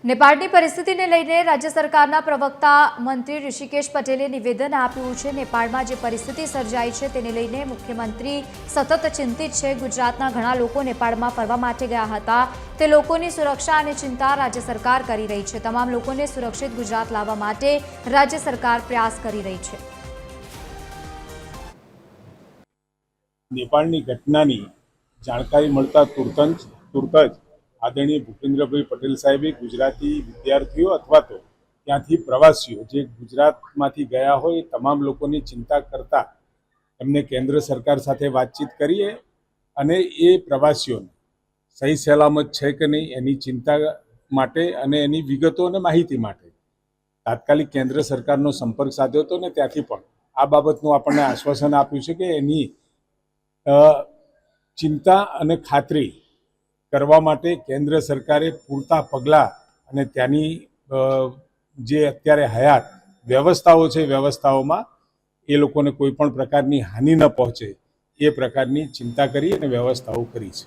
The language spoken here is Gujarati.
નેપાળની પરિસ્થિતિને લઈને રાજ્ય સરકારના પ્રવક્તા મંત્રી ઋષિકેશ પટેલે નિવેદન આપ્યું છે। નેપાળમાં જે પરિસ્થિતિ સર્જાઈ છે તેને લઈને મુખ્યમંત્રી સતત ચિંતિત છે। ગુજરાતના ઘણા લોકો નેપાળમાં ફરવા માટે ગયા હતા। તે લોકોની સુરક્ષા અને ચિંતા રાજ્ય સરકાર કરી રહી છે। તમામ લોકોને સુરક્ષિત ગુજરાત લાવવા માટે રાજ્ય સરકાર પ્રયાસ કરી રહી છે। નેપાળની ઘટનાની જાણકારી મળતા તુરત જ આદરણીય ભૂપેન્દ્રભાઈ પટેલ સાહેબે ગુજરાતી વિદ્યાર્થીઓ અથવા તો ત્યાંથી પ્રવાસીઓ જે ગુજરાતમાંથી ગયા હોય તમામ લોકોની ચિંતા કરતા એમને કેન્દ્ર સરકાર સાથે વાતચીત કરીએ અને એ પ્રવાસીઓને સહી સલામત છે કે નહીં એની ચિંતા માટે અને એની વિગતો અને માહિતી માટે તાત્કાલિક કેન્દ્ર સરકારનો સંપર્ક સાધ્યો હતો ને ત્યાંથી પણ આ બાબતનું આપણને આશ્વાસન આપ્યું છે કે એની ચિંતા અને ખાતરી કરવા માટે કેન્દ્ર સરકારે પૂરતા પગલાં અને ત્યાંની જે અત્યારે હયાત વ્યવસ્થાઓ છે વ્યવસ્થાઓમાં એ લોકોને કોઈ પણ પ્રકારની હાનિ ન પહોંચે એ પ્રકારની ચિંતા કરી અને વ્યવસ્થાઓ કરી છે।